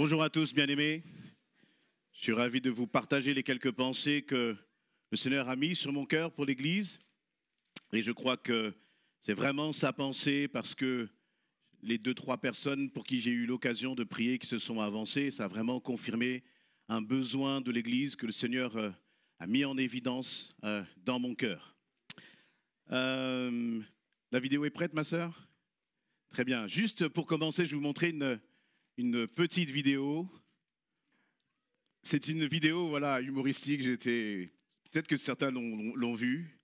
Bonjour à tous, bien-aimés. Je suis ravi de vous partager les quelques pensées que le Seigneur a mis sur mon cœur pour l'Église. Et je crois que c'est vraiment sa pensée parce que les 2-3 personnes pour qui j'ai eu l'occasion de prier qui se sont avancées, ça a vraiment confirmé un besoin de l'Église que le Seigneur a mis en évidence dans mon cœur. La vidéo est prête, ma sœur? Très bien. Juste pour commencer, je vais vous montrer une petite vidéo. C'est une vidéo humoristique. Peut-être que certains l'ont vue.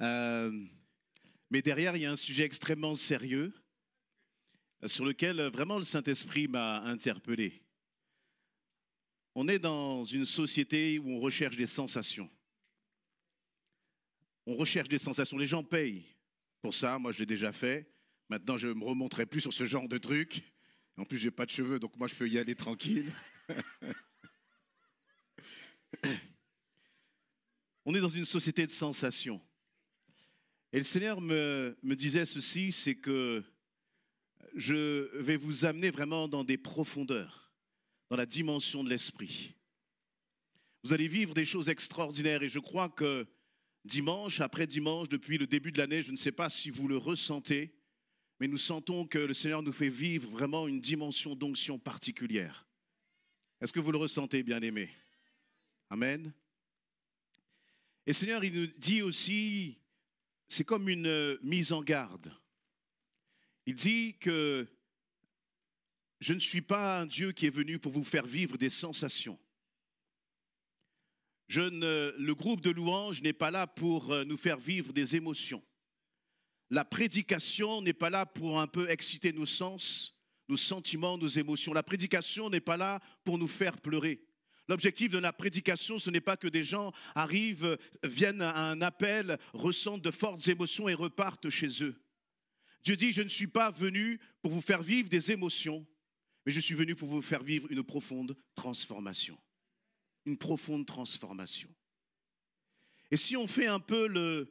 Mais derrière, il y a un sujet extrêmement sérieux sur lequel vraiment le Saint-Esprit m'a interpellé. On est dans une société où on recherche des sensations. On recherche des sensations. Les gens payent pour ça. Moi, je l'ai déjà fait. Maintenant, je ne me remonterai plus sur ce genre de truc. En plus, je n'ai pas de cheveux, donc moi, je peux y aller tranquille. On est dans une société de sensations. Et le Seigneur me disait ceci, c'est que je vais vous amener vraiment dans des profondeurs, dans la dimension de l'esprit. Vous allez vivre des choses extraordinaires et je crois que dimanche après dimanche, depuis le début de l'année, je ne sais pas si vous le ressentez, mais nous sentons que le Seigneur nous fait vivre vraiment une dimension d'onction particulière. Est-ce que vous le ressentez, bien-aimés? Amen. Et le Seigneur, il nous dit aussi, c'est comme une mise en garde. Il dit que je ne suis pas un Dieu qui est venu pour vous faire vivre des sensations. Le groupe de louanges n'est pas là pour nous faire vivre des émotions. La prédication n'est pas là pour un peu exciter nos sens, nos sentiments, nos émotions. La prédication n'est pas là pour nous faire pleurer. L'objectif de la prédication, ce n'est pas que des gens arrivent, viennent à un appel, ressentent de fortes émotions et repartent chez eux. Dieu dit, je ne suis pas venu pour vous faire vivre des émotions, mais je suis venu pour vous faire vivre une profonde transformation. Une profonde transformation. Et si on fait un peu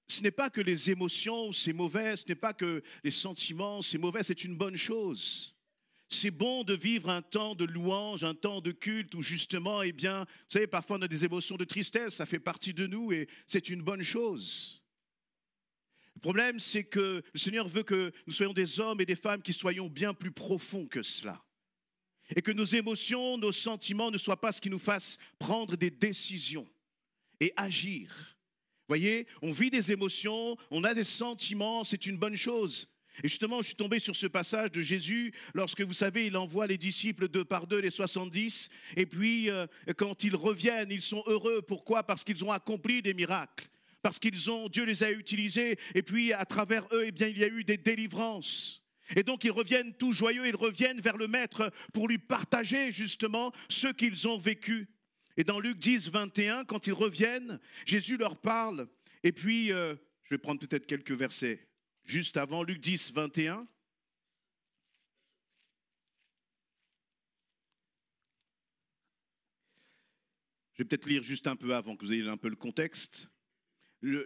ce n'est pas que les émotions, c'est mauvais, ce n'est pas que les sentiments, c'est mauvais, c'est une bonne chose. C'est bon de vivre un temps de louange, un temps de culte où justement, vous savez, parfois on a des émotions de tristesse, ça fait partie de nous et c'est une bonne chose. Le problème, c'est que le Seigneur veut que nous soyons des hommes et des femmes qui soyons bien plus profonds que cela. Et que nos émotions, nos sentiments ne soient pas ce qui nous fasse prendre des décisions et agir. Vous voyez, on vit des émotions, on a des sentiments, c'est une bonne chose. Et justement, je suis tombé sur ce passage de Jésus, lorsque, vous savez, il envoie les disciples 2 par 2, les 70, et puis quand ils reviennent, ils sont heureux. Pourquoi? Parce qu'ils ont accompli des miracles, parce Dieu les a utilisés, et puis à travers eux, il y a eu des délivrances. Et donc ils reviennent tout joyeux, ils reviennent vers le Maître pour lui partager justement ce qu'ils ont vécu. Et dans Luc 10, 21, quand ils reviennent, Jésus leur parle, et puis je vais prendre peut-être quelques versets. Juste avant, Luc 10, 21. Je vais peut-être lire juste un peu avant, que vous ayez un peu le contexte.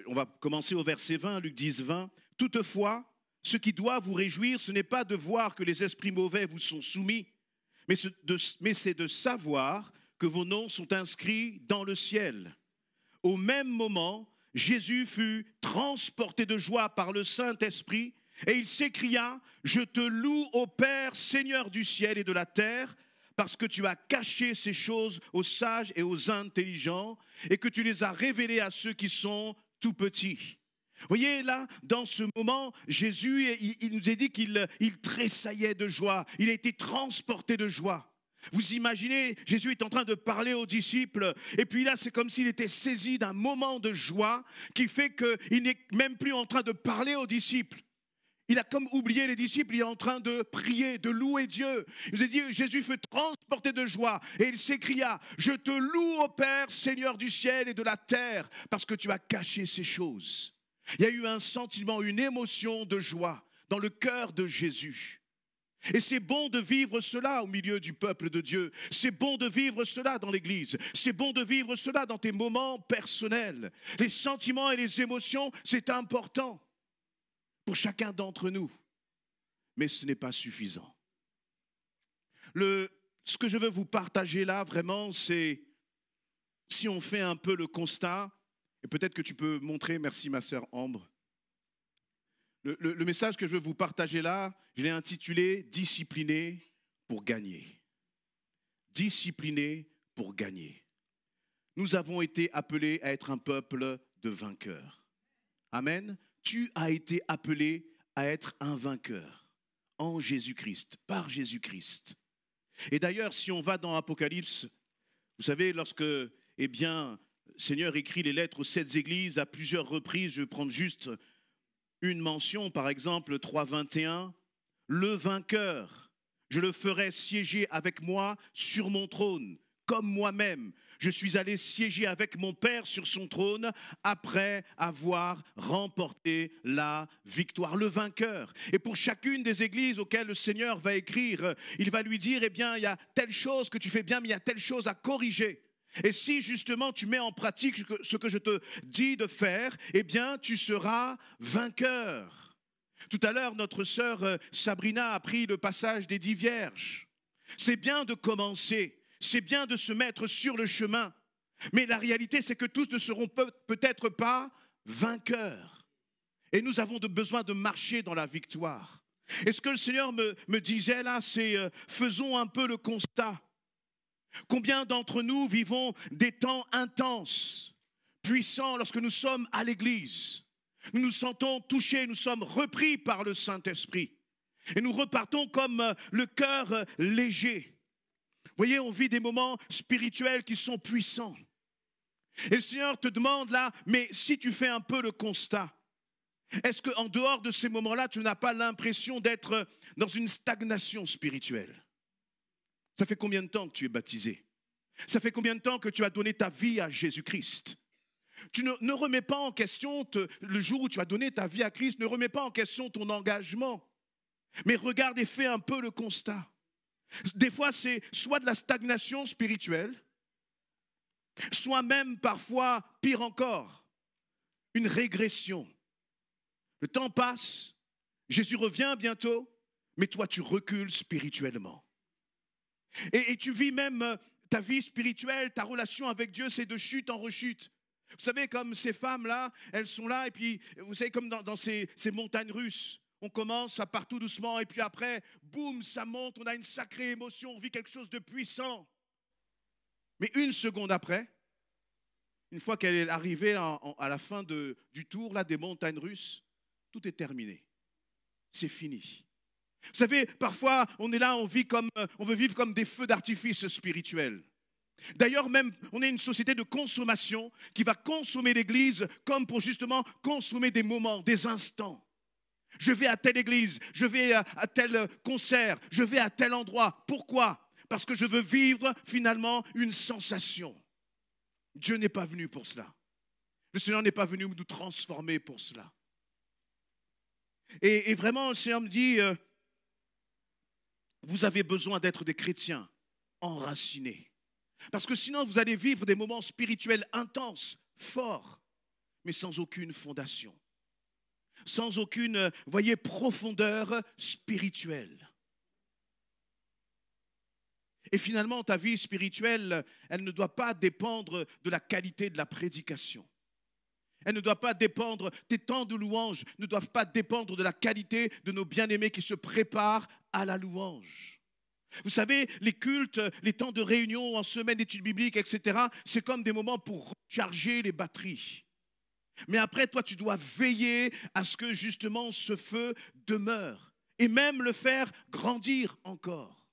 On va commencer au verset 20, Luc 10, 20. « Toutefois, ce qui doit vous réjouir, ce n'est pas de voir que les esprits mauvais vous sont soumis, mais c'est de savoir que vos noms sont inscrits dans le ciel. » Au même moment, Jésus fut transporté de joie par le Saint-Esprit, et il s'écria, « Je te loue, ô Père, Seigneur du ciel et de la terre, parce que tu as caché ces choses aux sages et aux intelligents, et que tu les as révélées à ceux qui sont tout petits. » Vous voyez là, dans ce moment, Jésus, il nous a dit qu'il tressaillait de joie, il a été transporté de joie. Vous imaginez, Jésus est en train de parler aux disciples, et puis là, c'est comme s'il était saisi d'un moment de joie qui fait qu'il n'est même plus en train de parler aux disciples. Il a comme oublié les disciples, il est en train de prier, de louer Dieu. Il nous a dit, Jésus fut transporté de joie, et il s'écria, « Je te loue, ô Père, Seigneur du ciel et de la terre, parce que tu as caché ces choses. » Il y a eu un sentiment, une émotion de joie dans le cœur de Jésus. Et c'est bon de vivre cela au milieu du peuple de Dieu. C'est bon de vivre cela dans l'Église. C'est bon de vivre cela dans tes moments personnels. Les sentiments et les émotions, c'est important pour chacun d'entre nous. Mais ce n'est pas suffisant. Ce que je veux vous partager là, vraiment, c'est si on fait un peu le constat, et peut-être que tu peux montrer, merci ma sœur Ambre, le message que je veux vous partager là, je l'ai intitulé « Discipliné pour gagner ». Discipliné pour gagner. Nous avons été appelés à être un peuple de vainqueurs. Amen. Tu as été appelé à être un vainqueur en Jésus-Christ, par Jésus-Christ. Et d'ailleurs, si on va dans Apocalypse, vous savez, lorsque, eh bien, le Seigneur écrit les lettres aux 7 églises à plusieurs reprises, je vais prendre juste une mention, par exemple 3,21, le vainqueur, je le ferai siéger avec moi sur mon trône, comme moi-même. Je suis allé siéger avec mon Père sur son trône après avoir remporté la victoire, le vainqueur. Et pour chacune des églises auxquelles le Seigneur va écrire, il va lui dire, eh bien, il y a telle chose que tu fais bien, mais il y a telle chose à corriger. Et si justement tu mets en pratique ce que je te dis de faire, eh bien, tu seras vainqueur. Tout à l'heure, notre sœur Sabrina a pris le passage des 10 vierges. C'est bien de commencer. C'est bien de se mettre sur le chemin, mais la réalité, c'est que tous ne seront peut-être pas vainqueurs. Et nous avons besoin de marcher dans la victoire. Et ce que le Seigneur me disait là, c'est faisons un peu le constat. Combien d'entre nous vivons des temps intenses, puissants, lorsque nous sommes à l'église? Nous nous sentons touchés, nous sommes repris par le Saint-Esprit. Et nous repartons comme le cœur léger. Vous voyez, on vit des moments spirituels qui sont puissants. Et le Seigneur te demande là, mais si tu fais un peu le constat, est-ce qu'en dehors de ces moments-là, tu n'as pas l'impression d'être dans une stagnation spirituelle? Ça fait combien de temps que tu es baptisé? Ça fait combien de temps que tu as donné ta vie à Jésus-Christ? Tu ne remets pas en question, le jour où tu as donné ta vie à Christ, ne remets pas en question ton engagement. Mais regarde et fais un peu le constat. Des fois, c'est soit de la stagnation spirituelle, soit même parfois, pire encore, une régression. Le temps passe, Jésus revient bientôt, mais toi, tu recules spirituellement. Et tu vis même ta vie spirituelle, ta relation avec Dieu, c'est de chute en rechute. Vous savez, comme ces femmes-là, elles sont là, et puis, vous savez, comme dans ces montagnes russes. On commence, ça part tout doucement, et puis après, boum, ça monte, on a une sacrée émotion, on vit quelque chose de puissant. Mais une seconde après, une fois qu'elle est arrivée à la fin du tour là, des montagnes russes, tout est terminé. C'est fini. Vous savez, parfois, on est là, on veut vivre comme des feux d'artifice spirituels. D'ailleurs, même, on est une société de consommation qui va consommer l'Église comme pour justement consommer des moments, des instants. Je vais à telle église, je vais à tel concert, je vais à tel endroit. Pourquoi? Parce que je veux vivre finalement une sensation. Dieu n'est pas venu pour cela. Le Seigneur n'est pas venu nous transformer pour cela. Et vraiment, le Seigneur me dit, vous avez besoin d'être des chrétiens enracinés. Parce que sinon, vous allez vivre des moments spirituels intenses, forts, mais sans aucune fondation. Sans aucune, voyez, profondeur spirituelle. Et finalement, ta vie spirituelle, elle ne doit pas dépendre de la qualité de la prédication. Elle ne doit pas dépendre, tes temps de louange ne doivent pas dépendre de la qualité de nos bien-aimés qui se préparent à la louange. Vous savez, les cultes, les temps de réunion en semaine d'études bibliques, etc., c'est comme des moments pour recharger les batteries. Mais après, toi, tu dois veiller à ce que justement ce feu demeure et même le faire grandir encore.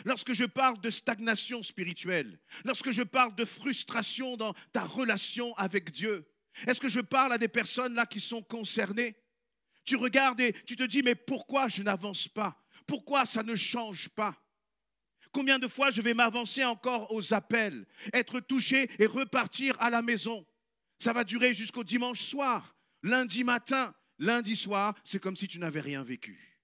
Lorsque je parle de stagnation spirituelle, lorsque je parle de frustration dans ta relation avec Dieu, est-ce que je parle à des personnes là qui sont concernées? Tu regardes et tu te dis, mais pourquoi je n'avance pas? Pourquoi ça ne change pas? Combien de fois je vais m'avancer encore aux appels, être touché et repartir à la maison? Ça va durer jusqu'au dimanche soir, lundi matin, lundi soir, c'est comme si tu n'avais rien vécu.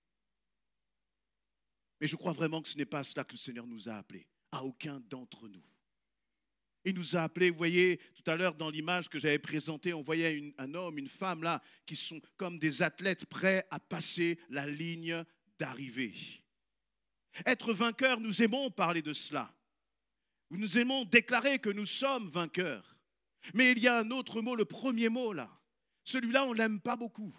Mais je crois vraiment que ce n'est pas à cela que le Seigneur nous a appelés, à aucun d'entre nous. Il nous a appelés, vous voyez, tout à l'heure dans l'image que j'avais présentée, on voyait un homme, une femme là, qui sont comme des athlètes prêts à passer la ligne d'arrivée. Être vainqueur, nous aimons parler de cela. Nous aimons déclarer que nous sommes vainqueurs. Mais il y a un autre mot, le premier mot là. Celui-là, on ne l'aime pas beaucoup.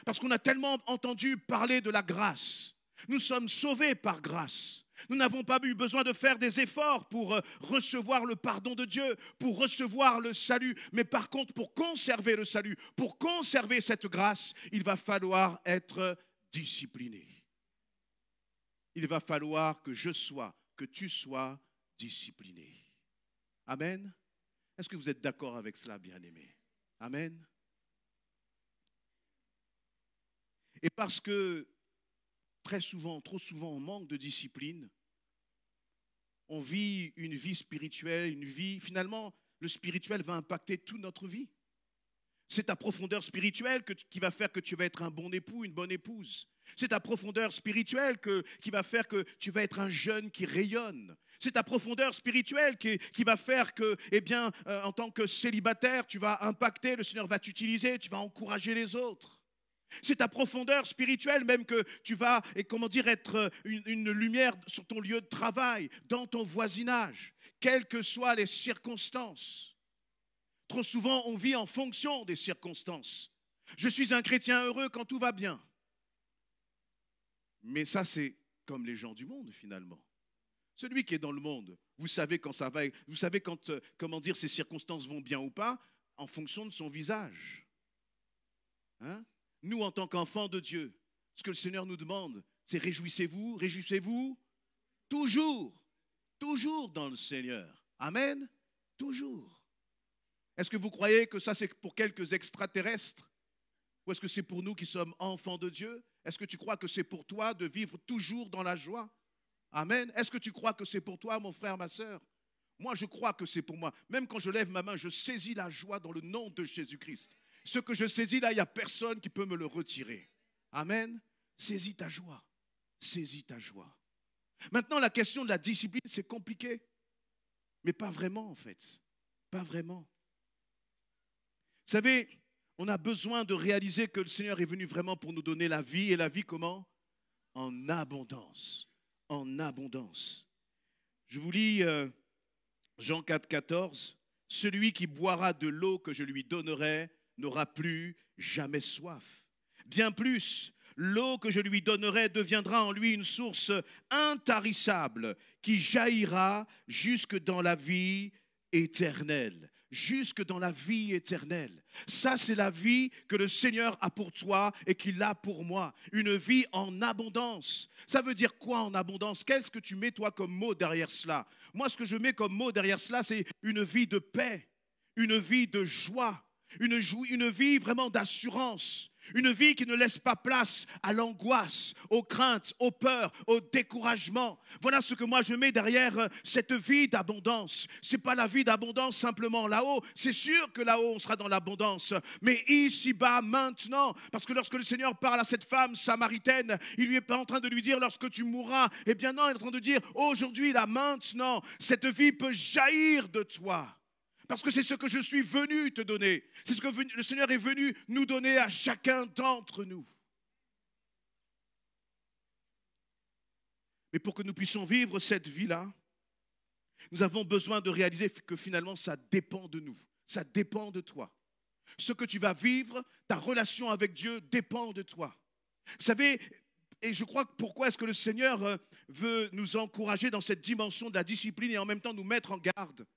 Parce qu'on a tellement entendu parler de la grâce. Nous sommes sauvés par grâce. Nous n'avons pas eu besoin de faire des efforts pour recevoir le pardon de Dieu, pour recevoir le salut. Mais par contre, pour conserver le salut, pour conserver cette grâce, il va falloir être discipliné. Il va falloir que je sois, que tu sois discipliné. Amen. Est-ce que vous êtes d'accord avec cela, bien-aimés? Amen. Et parce que très souvent, trop souvent, on manque de discipline, on vit une vie spirituelle, une vie, finalement, le spirituel va impacter toute notre vie. C'est ta profondeur spirituelle qui va faire que tu vas être un bon époux, une bonne épouse. C'est ta profondeur spirituelle qui va faire que tu vas être un jeune qui rayonne. C'est ta profondeur spirituelle qui va faire que, en tant que célibataire, tu vas impacter, le Seigneur va t'utiliser, tu vas encourager les autres. C'est ta profondeur spirituelle même que tu vas, être une lumière sur ton lieu de travail, dans ton voisinage, quelles que soient les circonstances. Trop souvent, on vit en fonction des circonstances. Je suis un chrétien heureux quand tout va bien. Mais ça, c'est comme les gens du monde, finalement. Celui qui est dans le monde, vous savez quand ça va, vous savez quand, ces circonstances vont bien ou pas, en fonction de son visage. Hein? Nous, en tant qu'enfants de Dieu, ce que le Seigneur nous demande, c'est réjouissez-vous, réjouissez-vous, toujours, toujours dans le Seigneur. Amen, toujours. Est-ce que vous croyez que ça, c'est pour quelques extraterrestres? Ou est-ce que c'est pour nous qui sommes enfants de Dieu? Est-ce que tu crois que c'est pour toi de vivre toujours dans la joie? Amen. Est-ce que tu crois que c'est pour toi, mon frère, ma sœur? Moi, je crois que c'est pour moi. Même quand je lève ma main, je saisis la joie dans le nom de Jésus-Christ. Ce que je saisis là, il n'y a personne qui peut me le retirer. Amen. Saisis ta joie. Saisis ta joie. Maintenant, la question de la discipline, c'est compliqué. Mais pas vraiment, en fait. Pas vraiment. Vous savez, on a besoin de réaliser que le Seigneur est venu vraiment pour nous donner la vie. Et la vie comment? En abondance. En abondance. Je vous lis Jean 4, 14. Celui qui boira de l'eau que je lui donnerai n'aura plus jamais soif. Bien plus, l'eau que je lui donnerai deviendra en lui une source intarissable qui jaillira jusque dans la vie éternelle. Jusque dans la vie éternelle. Ça, c'est la vie que le Seigneur a pour toi et qu'il a pour moi. Une vie en abondance. Ça veut dire quoi en abondance? Qu'est-ce que tu mets toi comme mot derrière cela? Moi, ce que je mets comme mot derrière cela, c'est une vie de paix, une vie de joie, une vie vraiment d'assurance. Une vie qui ne laisse pas place à l'angoisse, aux craintes, aux peurs, au découragement. Voilà ce que moi je mets derrière cette vie d'abondance. Ce n'est pas la vie d'abondance simplement là-haut. C'est sûr que là-haut on sera dans l'abondance. Mais ici-bas, maintenant, parce que lorsque le Seigneur parle à cette femme samaritaine, il lui est pas en train de lui dire lorsque tu mourras. Eh bien non, il est en train de dire aujourd'hui, là, maintenant, cette vie peut jaillir de toi. Parce que c'est ce que je suis venu te donner. C'est ce que le Seigneur est venu nous donner à chacun d'entre nous. Mais pour que nous puissions vivre cette vie-là, nous avons besoin de réaliser que finalement, ça dépend de nous. Ça dépend de toi. Ce que tu vas vivre, ta relation avec Dieu dépend de toi. Vous savez, et je crois que pourquoi est-ce que le Seigneur veut nous encourager dans cette dimension de la discipline et en même temps nous mettre en garde?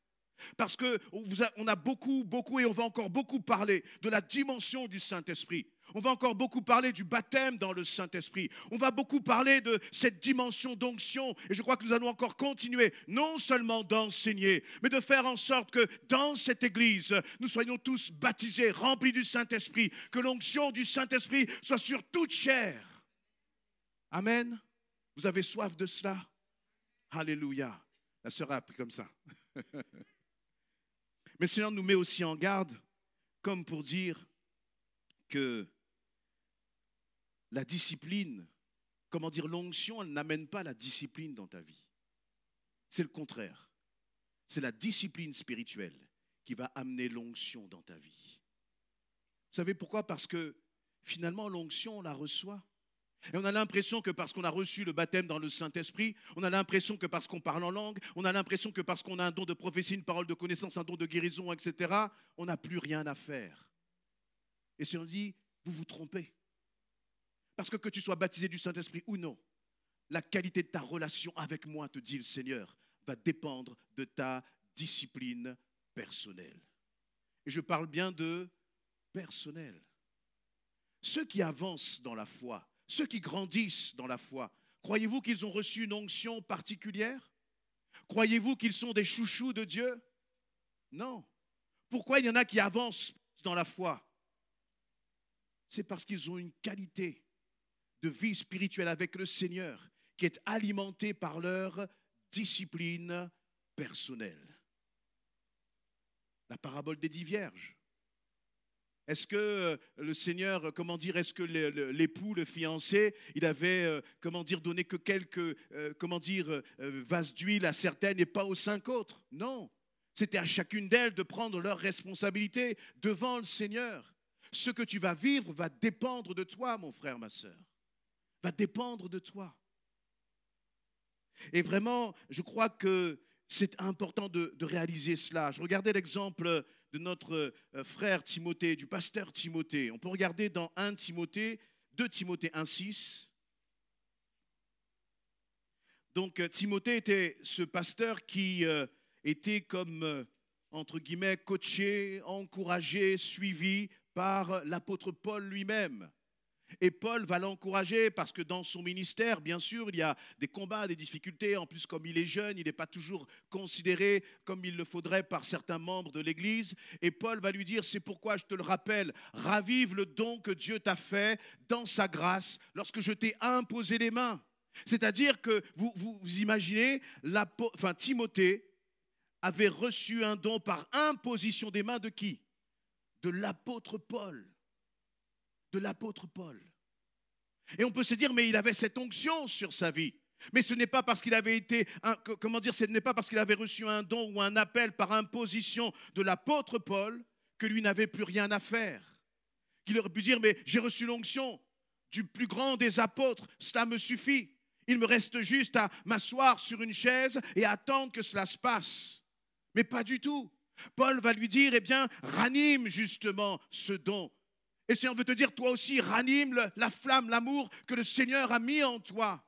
Parce qu'on a beaucoup, et on va encore beaucoup parler de la dimension du Saint-Esprit. On va encore beaucoup parler du baptême dans le Saint-Esprit. On va beaucoup parler de cette dimension d'onction. Et je crois que nous allons encore continuer, non seulement d'enseigner, mais de faire en sorte que dans cette Église, nous soyons tous baptisés, remplis du Saint-Esprit, que l'onction du Saint-Esprit soit sur toute chair. Amen. Vous avez soif de cela? Alléluia. La sœur a appris comme ça. Mais le Seigneur nous met aussi en garde, comme pour dire que la discipline, l'onction, elle n'amène pas la discipline dans ta vie. C'est le contraire. C'est la discipline spirituelle qui va amener l'onction dans ta vie. Vous savez pourquoi? Parce que finalement, l'onction, on la reçoit. Et on a l'impression que parce qu'on a reçu le baptême dans le Saint-Esprit, on a l'impression que parce qu'on parle en langue, on a l'impression que parce qu'on a un don de prophétie, une parole de connaissance, un don de guérison, etc., on n'a plus rien à faire. Et si on dit, vous vous trompez. Parce que tu sois baptisé du Saint-Esprit ou non, la qualité de ta relation avec moi, te dit le Seigneur, va dépendre de ta discipline personnelle. Et je parle bien de personnel. Ceux qui avancent dans la foi, ceux qui grandissent dans la foi, croyez-vous qu'ils ont reçu une onction particulière? Croyez-vous qu'ils sont des chouchous de Dieu? Non. Pourquoi il y en a qui avancent dans la foi? C'est parce qu'ils ont une qualité de vie spirituelle avec le Seigneur qui est alimentée par leur discipline personnelle. La parabole des 10 vierges. Est-ce que le Seigneur, est-ce que l'époux, le fiancé, il avait, donné que quelques, vases d'huile à certaines et pas aux 5 autres? Non. C'était à chacune d'elles de prendre leur responsabilité devant le Seigneur. Ce que tu vas vivre va dépendre de toi, mon frère, ma sœur. Va dépendre de toi. Et vraiment, je crois que c'est important de réaliser cela. Je regardais l'exemple de notre frère Timothée, du pasteur Timothée. On peut regarder dans 1 Timothée, 2 Timothée 1,6. Donc Timothée était ce pasteur qui était comme, entre guillemets, coaché, encouragé, suivi par l'apôtre Paul lui-même. Et Paul va l'encourager parce que dans son ministère, bien sûr, il y a des combats, des difficultés. En plus, comme il est jeune, il n'est pas toujours considéré comme il le faudrait par certains membres de l'Église. Et Paul va lui dire, c'est pourquoi je te le rappelle, ravive le don que Dieu t'a fait dans sa grâce lorsque je t'ai imposé les mains. C'est-à-dire que vous imaginez, Timothée avait reçu un don par imposition des mains de qui? De l'apôtre Paul. De l'apôtre Paul. Et on peut se dire, mais il avait cette onction sur sa vie. Mais ce n'est pas parce qu'il avait été, ce n'est pas parce qu'il avait reçu un don ou un appel par imposition de l'apôtre Paul que lui n'avait plus rien à faire. Qu'il aurait pu dire, mais j'ai reçu l'onction du plus grand des apôtres, cela me suffit. Il me reste juste à m'asseoir sur une chaise et attendre que cela se passe. Mais pas du tout. Paul va lui dire, eh bien, ranime justement ce don. Et le Seigneur veut te dire, toi aussi, ranime la flamme, l'amour que le Seigneur a mis en toi.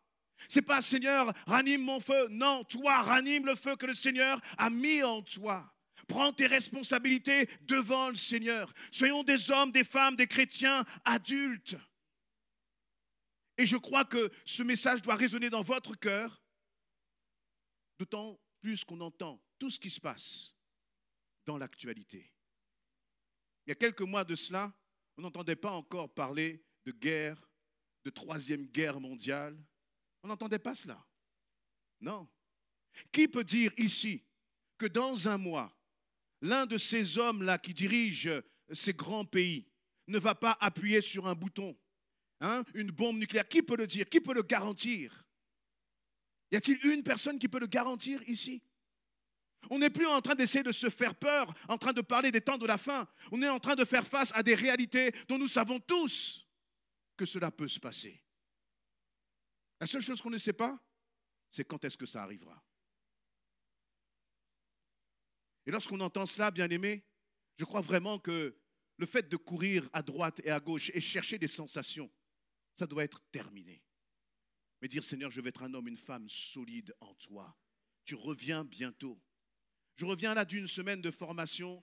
Ce n'est pas, Seigneur, ranime mon feu. Non, toi, ranime le feu que le Seigneur a mis en toi. Prends tes responsabilités devant le Seigneur. Soyons des hommes, des femmes, des chrétiens adultes. Et je crois que ce message doit résonner dans votre cœur, d'autant plus qu'on entend tout ce qui se passe dans l'actualité. Il y a quelques mois de cela, on n'entendait pas encore parler de guerre, de 3e guerre mondiale. On n'entendait pas cela. Non. Qui peut dire ici que dans un mois, l'un de ces hommes-là qui dirigent ces grands pays ne va pas appuyer sur un bouton, une bombe nucléaire? Qui peut le dire? Qui peut le garantir? Y a-t-il une personne qui peut le garantir ici? On n'est plus en train d'essayer de se faire peur, en train de parler des temps de la fin. On est en train de faire face à des réalités dont nous savons tous que cela peut se passer. La seule chose qu'on ne sait pas, c'est quand est-ce que ça arrivera. Et lorsqu'on entend cela, bien-aimés, je crois vraiment que le fait de courir à droite et à gauche et chercher des sensations, ça doit être terminé. Mais dire, Seigneur, je vais être un homme, une femme solide en toi. Tu reviens bientôt. Je reviens là d'une semaine de formation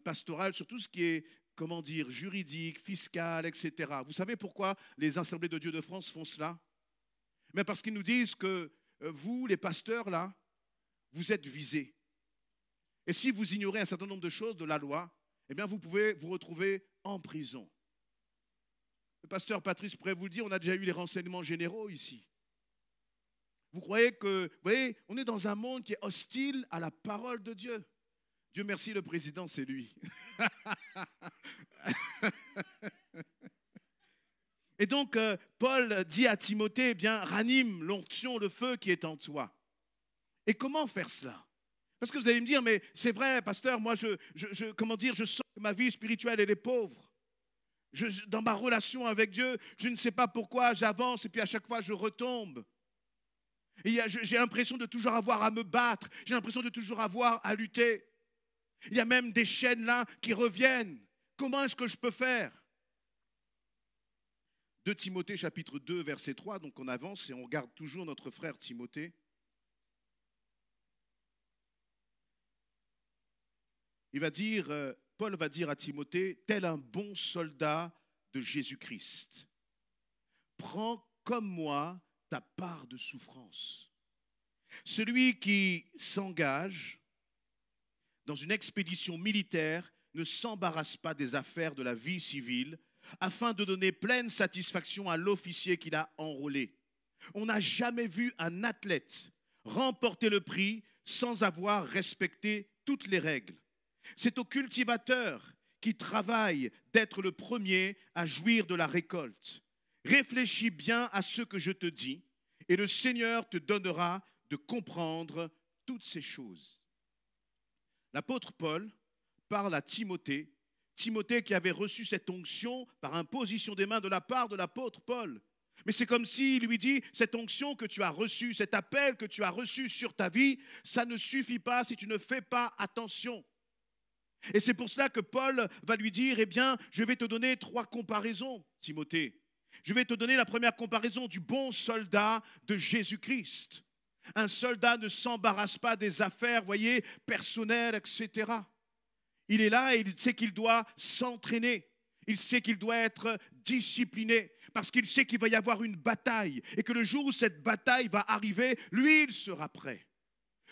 pastorale sur tout ce qui est, juridique, fiscal, etc. Vous savez pourquoi les Assemblées de Dieu de France font cela? Mais parce qu'ils nous disent que vous, les pasteurs, là, vous êtes visés. Et si vous ignorez un certain nombre de choses de la loi, eh bien, vous pouvez vous retrouver en prison. Le pasteur Patrice pourrait vous le dire, on a déjà eu les renseignements généraux ici. Vous croyez que, vous voyez, on est dans un monde qui est hostile à la parole de Dieu. Dieu merci, le président, c'est lui. Et donc, Paul dit à Timothée, eh bien, ranime l'onction, le feu qui est en toi. Et comment faire cela? Parce que vous allez me dire, mais c'est vrai, pasteur, moi, je sens que ma vie spirituelle, elle est pauvre. Dans ma relation avec Dieu, je ne sais pas pourquoi j'avance et puis à chaque fois je retombe. J'ai l'impression de toujours avoir à me battre, j'ai l'impression de toujours avoir à lutter. Il y a même des chaînes là qui reviennent. Comment est-ce que je peux faire? 2 Timothée chapitre 2 verset 3, donc on avance et on regarde toujours notre frère Timothée. Paul va dire à Timothée, tel un bon soldat de Jésus-Christ, prends comme moi ta part de souffrance. Celui qui s'engage dans une expédition militaire ne s'embarrasse pas des affaires de la vie civile afin de donner pleine satisfaction à l'officier qu'il a enrôlé. On n'a jamais vu un athlète remporter le prix sans avoir respecté toutes les règles. C'est au cultivateur qui travaille d'être le premier à jouir de la récolte. Réfléchis bien à ce que je te dis et le Seigneur te donnera de comprendre toutes ces choses. L'apôtre Paul parle à Timothée, Timothée qui avait reçu cette onction par imposition des mains de la part de l'apôtre Paul. Mais c'est comme s'il lui dit, cette onction que tu as reçue, cet appel que tu as reçu sur ta vie, ça ne suffit pas si tu ne fais pas attention. Et c'est pour cela que Paul va lui dire, eh bien, je vais te donner 3 comparaisons, Timothée. Je vais te donner la première comparaison du bon soldat de Jésus-Christ. Un soldat ne s'embarrasse pas des affaires, voyez, personnelles, etc. Il est là et il sait qu'il doit s'entraîner. Il sait qu'il doit être discipliné parce qu'il sait qu'il va y avoir une bataille et que le jour où cette bataille va arriver, lui, il sera prêt.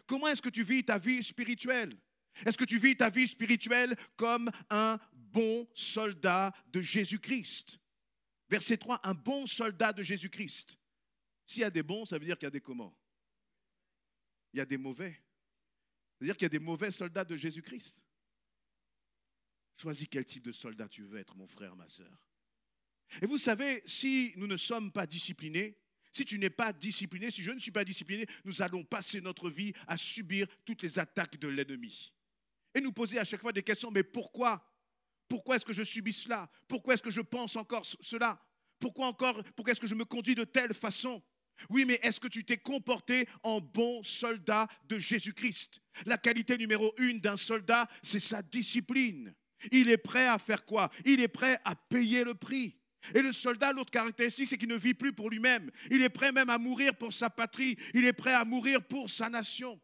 Comment est-ce que tu vis ta vie spirituelle? Est-ce que tu vis ta vie spirituelle comme un bon soldat de Jésus-Christ? Verset 3, un bon soldat de Jésus-Christ. S'il y a des bons, ça veut dire qu'il y a des comment? Il y a des mauvais. C'est-à-dire qu'il y a des mauvais soldats de Jésus-Christ. Choisis quel type de soldat tu veux être, mon frère, ma sœur. Et vous savez, si nous ne sommes pas disciplinés, si tu n'es pas discipliné, si je ne suis pas discipliné, nous allons passer notre vie à subir toutes les attaques de l'ennemi. Et nous poser à chaque fois des questions, mais pourquoi? Pourquoi est-ce que je subis cela? Pourquoi est-ce que je pense encore cela? Pourquoi est-ce que je me conduis de telle façon? Oui, mais est-ce que tu t'es comporté en bon soldat de Jésus-Christ? La qualité numéro 1 d'un soldat, c'est sa discipline. Il est prêt à faire quoi? Il est prêt à payer le prix. Et le soldat, l'autre caractéristique, c'est qu'il ne vit plus pour lui-même. Il est prêt même à mourir pour sa patrie. Il est prêt à mourir pour sa nation.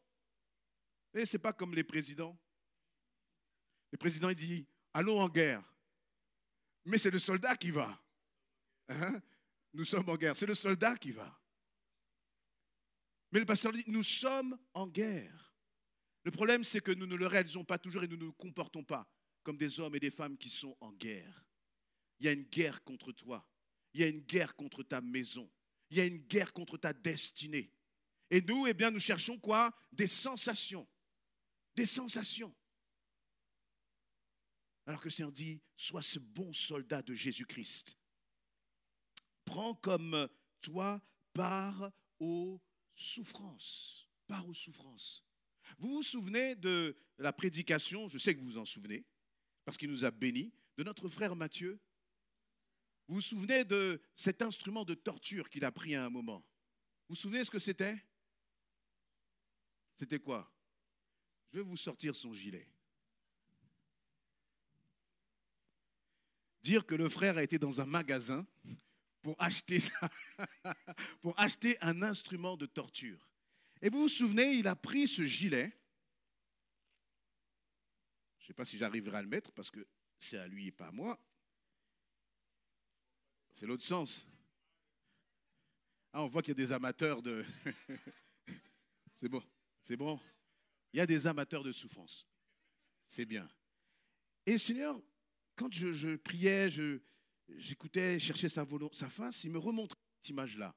Et ce n'est pas comme les présidents. Le président, il dit, allons en guerre. Mais c'est le soldat qui va. Hein? Nous sommes en guerre. C'est le soldat qui va. Mais le pasteur dit, nous sommes en guerre. Le problème, c'est que nous ne le réalisons pas toujours et nous ne nous comportons pas comme des hommes et des femmes qui sont en guerre. Il y a une guerre contre toi. Il y a une guerre contre ta maison. Il y a une guerre contre ta destinée. Et nous, eh bien, nous cherchons quoi? Des sensations. Des sensations. Alors que le Seigneur dit, sois ce bon soldat de Jésus-Christ. Prends comme toi part aux souffrances. Part aux souffrances. Vous vous souvenez de la prédication, je sais que vous vous en souvenez, parce qu'il nous a bénis, de notre frère Matthieu. Vous vous souvenez de cet instrument de torture qu'il a pris à un moment? Vous vous souvenez ce que c'était? C'était quoi? Je vais vous sortir son gilet. Dire que le frère a été dans un magasin pour acheter un instrument de torture. Et vous vous souvenez, il a pris ce gilet. Je ne sais pas si j'arriverai à le mettre parce que c'est à lui et pas à moi. C'est l'autre sens. Ah, on voit qu'il y a des amateurs de... C'est bon, c'est bon. Il y a des amateurs de souffrance. C'est bien. Et Seigneur, quand je priais, j'écoutais, cherchais sa face, il me remontrait cette image-là.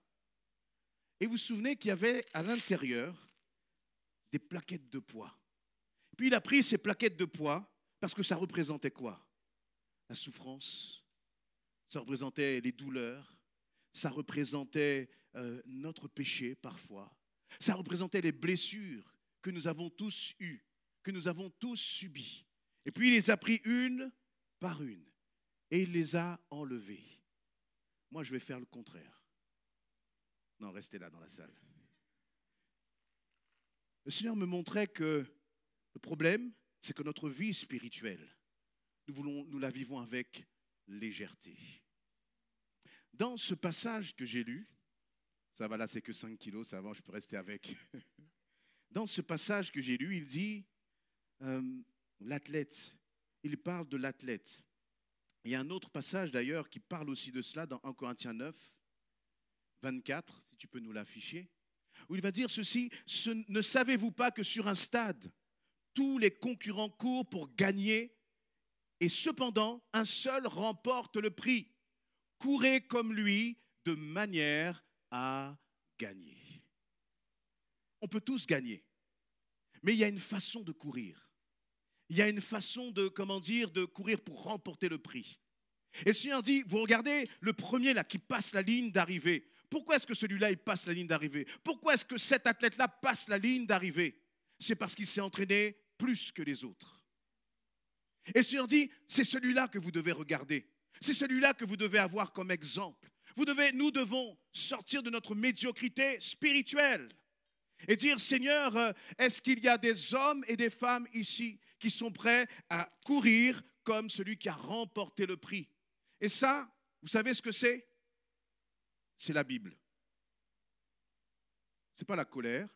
Et vous vous souvenez qu'il y avait à l'intérieur des plaquettes de poids. Puis il a pris ces plaquettes de poids parce que ça représentait quoi? La souffrance, ça représentait les douleurs, ça représentait notre péché parfois, ça représentait les blessures que nous avons tous eues, que nous avons tous subies. Et puis il les a pris une par une. et il les a enlevés. Moi, je vais faire le contraire. Non, restez là dans la salle. Le Seigneur me montrait que le problème, c'est que notre vie spirituelle, nous la vivons avec légèreté. Dans ce passage que j'ai lu, ça va là, c'est que 5 kilos, ça va, je peux rester avec. Dans ce passage que j'ai lu, il dit l'athlète, il parle de l'athlète. Il y a un autre passage d'ailleurs qui parle aussi de cela dans 1 Corinthiens 9, 24, si tu peux nous l'afficher, où il va dire ceci, ne savez-vous pas que sur un stade, tous les concurrents courent pour gagner et cependant, un seul remporte le prix. Courez comme lui de manière à gagner. On peut tous gagner, mais il y a une façon de courir. Il y a une façon de courir pour remporter le prix. Et le Seigneur dit, vous regardez le premier là qui passe la ligne d'arrivée. Pourquoi est-ce que celui-là il passe la ligne d'arrivée? Pourquoi est-ce que cet athlète-là passe la ligne d'arrivée? C'est parce qu'il s'est entraîné plus que les autres. Et le Seigneur dit, c'est celui-là que vous devez regarder. C'est celui-là que vous devez avoir comme exemple. Nous devons sortir de notre médiocrité spirituelle et dire, Seigneur, est-ce qu'il y a des hommes et des femmes ici qui sont prêts à courir comme celui qui a remporté le prix? Et ça, vous savez ce que c'est? C'est la Bible. Ce n'est pas la colère.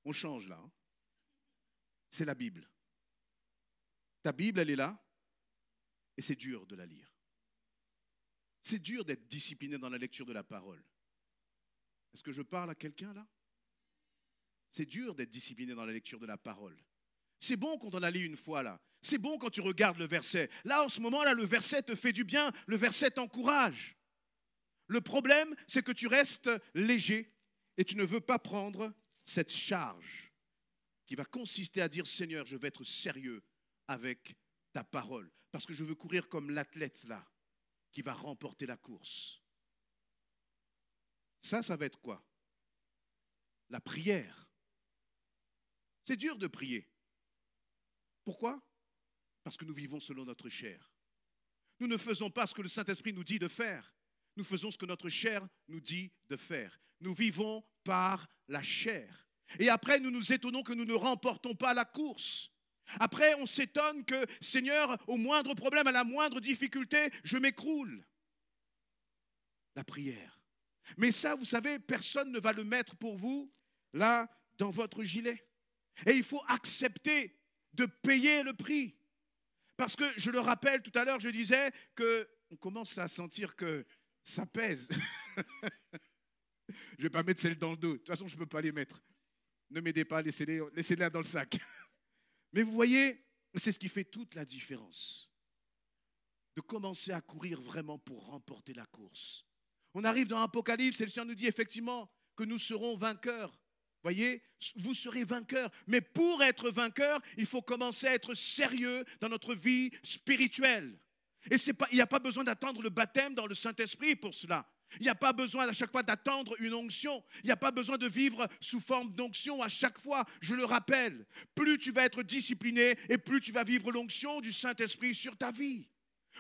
On change là. C'est la Bible. Ta Bible, elle est là et c'est dur de la lire. C'est dur d'être discipliné dans la lecture de la parole. Est-ce que je parle à quelqu'un là? C'est dur d'être discipliné dans la lecture de la parole. C'est bon quand on la lit une fois là. C'est bon quand tu regardes le verset. Là, en ce moment-là, le verset te fait du bien. Le verset t'encourage. Le problème, c'est que tu restes léger et tu ne veux pas prendre cette charge qui va consister à dire, Seigneur, je vais être sérieux avec ta parole. Parce que je veux courir comme l'athlète là, qui va remporter la course. Ça va être quoi? La prière. C'est dur de prier. Pourquoi? Parce que nous vivons selon notre chair. Nous ne faisons pas ce que le Saint-Esprit nous dit de faire. Nous faisons ce que notre chair nous dit de faire. Nous vivons par la chair. Et après, nous nous étonnons que nous ne remportons pas la course. Après, on s'étonne que, Seigneur, au moindre problème, à la moindre difficulté, je m'écroule. La prière. Mais ça, vous savez, personne ne va le mettre pour vous, là, dans votre gilet. Et il faut accepter de payer le prix. Parce que, je le rappelle, tout à l'heure, je disais qu'on commence à sentir que ça pèse. Je ne vais pas mettre celle dans le dos. De toute façon, je ne peux pas les mettre. Ne m'aidez pas, laissez-les dans le sac. Mais vous voyez, c'est ce qui fait toute la différence. De commencer à courir vraiment pour remporter la course. On arrive dans l'Apocalypse et le Seigneur nous dit effectivement que nous serons vainqueurs. Voyez, vous serez vainqueurs. Mais pour être vainqueur, il faut commencer à être sérieux dans notre vie spirituelle. Et il n'y a pas besoin d'attendre le baptême dans le Saint-Esprit pour cela. Il n'y a pas besoin à chaque fois d'attendre une onction. Il n'y a pas besoin de vivre sous forme d'onction à chaque fois. Je le rappelle, plus tu vas être discipliné et plus tu vas vivre l'onction du Saint-Esprit sur ta vie.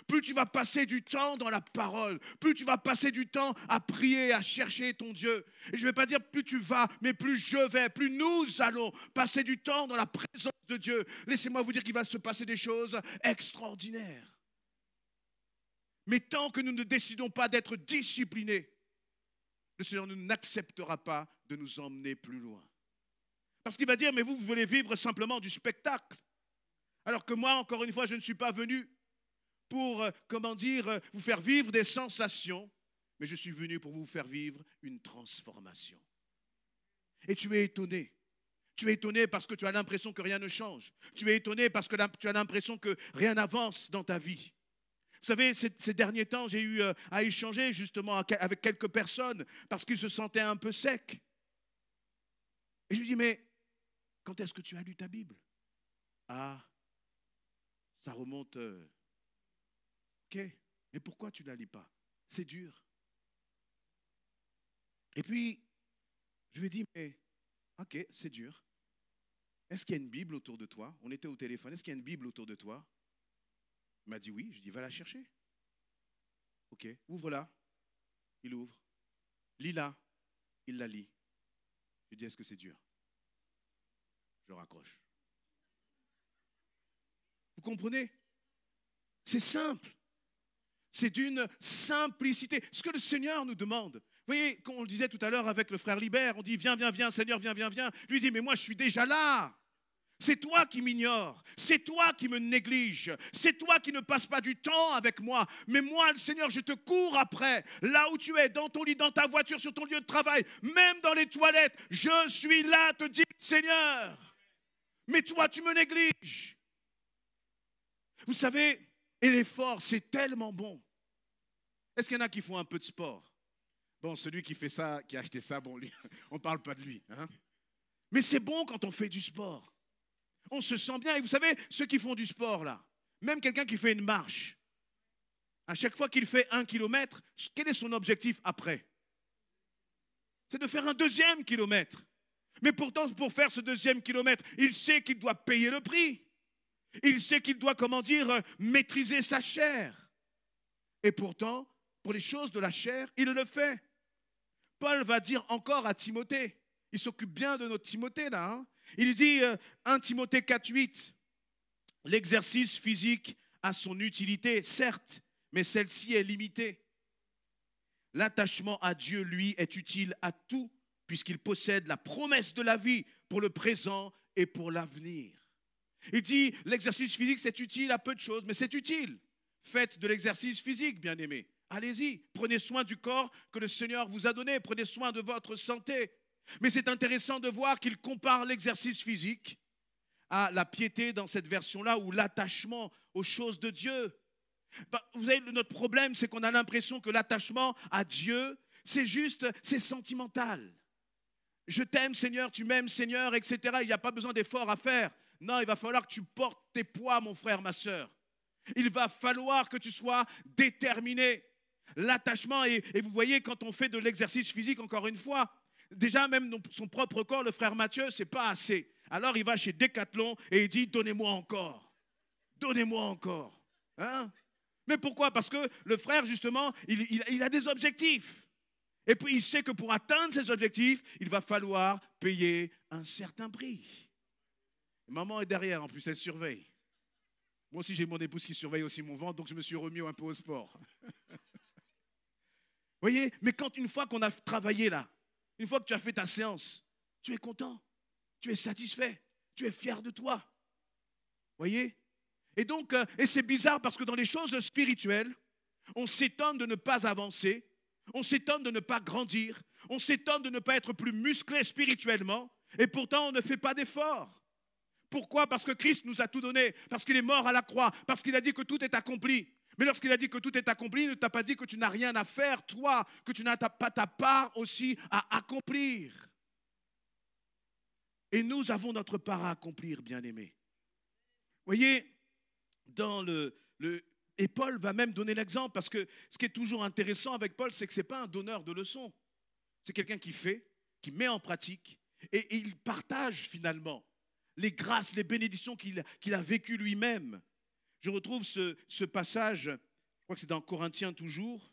Plus tu vas passer du temps dans la parole, plus tu vas passer du temps à prier, à chercher ton Dieu. Et je ne vais pas dire plus tu vas, mais plus je vais, plus nous allons passer du temps dans la présence de Dieu. Laissez-moi vous dire qu'il va se passer des choses extraordinaires. Mais tant que nous ne décidons pas d'être disciplinés, le Seigneur n'acceptera pas de nous emmener plus loin. Parce qu'il va dire, mais vous voulez vivre simplement du spectacle. Alors que moi, encore une fois, je ne suis pas venu pour, vous faire vivre des sensations, mais je suis venu pour vous faire vivre une transformation. Et tu es étonné. Tu es étonné parce que tu as l'impression que rien ne change. Tu es étonné parce que tu as l'impression que rien n'avance dans ta vie. Vous savez, ces derniers temps, j'ai eu à échanger justement avec quelques personnes parce qu'ils se sentaient un peu secs. Et je lui dis, mais quand est-ce que tu as lu ta Bible? Ah, ça remonte... Ok, mais pourquoi tu ne la lis pas? C'est dur. Et puis, je lui ai dit, mais ok, c'est dur. Est-ce qu'il y a une Bible autour de toi? On était au téléphone, est-ce qu'il y a une Bible autour de toi? Il m'a dit oui, je lui ai dit, va la chercher. Ok, ouvre-la. Il ouvre. Lis-la. Il la lit. Je dis, est-ce que c'est dur? Je raccroche. Vous comprenez? C'est simple. C'est d'une simplicité. Ce que le Seigneur nous demande. Vous voyez, quand on le disait tout à l'heure avec le frère Libert, on dit, viens, viens, viens, Seigneur, viens, viens, viens. Lui dit, mais moi, je suis déjà là. C'est toi qui m'ignores, c'est toi qui me négliges, c'est toi qui ne passes pas du temps avec moi. Mais moi, le Seigneur, je te cours après, là où tu es, dans ton lit, dans ta voiture, sur ton lieu de travail, même dans les toilettes. Je suis là, te dit le Seigneur. Mais toi, tu me négliges. Vous savez, et l'effort, c'est tellement bon. Est-ce qu'il y en a qui font un peu de sport? Bon, celui qui fait ça, qui a acheté ça, bon, lui, on ne parle pas de lui. Hein? Mais c'est bon quand on fait du sport. On se sent bien. Et vous savez, ceux qui font du sport, là, même quelqu'un qui fait une marche, à chaque fois qu'il fait 1 kilomètre, quel est son objectif après? C'est de faire un 2e kilomètre. Mais pourtant, pour faire ce 2e kilomètre, il sait qu'il doit payer le prix. Il sait qu'il doit, comment dire, maîtriser sa chair. Et pourtant, pour les choses de la chair, il le fait. Paul va dire encore à Timothée, il s'occupe bien de notre Timothée, là, hein. Il dit, 1 Timothée 4,8, l'exercice physique a son utilité, certes, mais celle-ci est limitée. L'attachement à Dieu, lui, est utile à tout, puisqu'il possède la promesse de la vie pour le présent et pour l'avenir. Il dit, l'exercice physique, c'est utile à peu de choses, mais c'est utile. Faites de l'exercice physique, bien-aimés. Allez-y, prenez soin du corps que le Seigneur vous a donné, prenez soin de votre santé. Mais c'est intéressant de voir qu'il compare l'exercice physique à la piété dans cette version-là, ou l'attachement aux choses de Dieu. Vous savez, notre problème, c'est qu'on a l'impression que l'attachement à Dieu, c'est sentimental. Je t'aime, Seigneur, tu m'aimes, Seigneur, etc. Il n'y a pas besoin d'efforts à faire. Non, il va falloir que tu portes tes poids, mon frère, ma sœur. Il va falloir que tu sois déterminé. L'attachement, et vous voyez, quand on fait de l'exercice physique, encore une fois, déjà même dans son propre corps, le frère Mathieu, c'est pas assez. Alors il va chez Decathlon et il dit, donnez-moi encore. Donnez-moi encore. Hein? Mais pourquoi? Parce que le frère, justement, il a des objectifs. Et puis il sait que pour atteindre ces objectifs, il va falloir payer un certain prix. Maman est derrière, en plus, elle surveille. Moi aussi, j'ai mon épouse qui surveille aussi mon ventre, donc je me suis remis un peu au sport. Vous voyez, mais une fois qu'on a travaillé là, une fois que tu as fait ta séance, tu es content, tu es satisfait, tu es fier de toi. Vous voyez? Et donc, et c'est bizarre parce que dans les choses spirituelles, on s'étonne de ne pas avancer, on s'étonne de ne pas grandir, on s'étonne de ne pas être plus musclé spirituellement, et pourtant on ne fait pas d'efforts. Pourquoi? Parce que Christ nous a tout donné, parce qu'il est mort à la croix, parce qu'il a dit que tout est accompli. Mais lorsqu'il a dit que tout est accompli, il ne t'a pas dit que tu n'as rien à faire, toi, que tu n'as pas ta part aussi à accomplir. Et nous avons notre part à accomplir, bien-aimés. Vous voyez, et Paul va même donner l'exemple, parce que ce qui est toujours intéressant avec Paul, c'est que ce n'est pas un donneur de leçons. C'est quelqu'un qui fait, qui met en pratique, et il partage finalement les grâces, les bénédictions qu'il a vécues lui-même. Je retrouve ce passage, je crois que c'est dans Corinthiens toujours,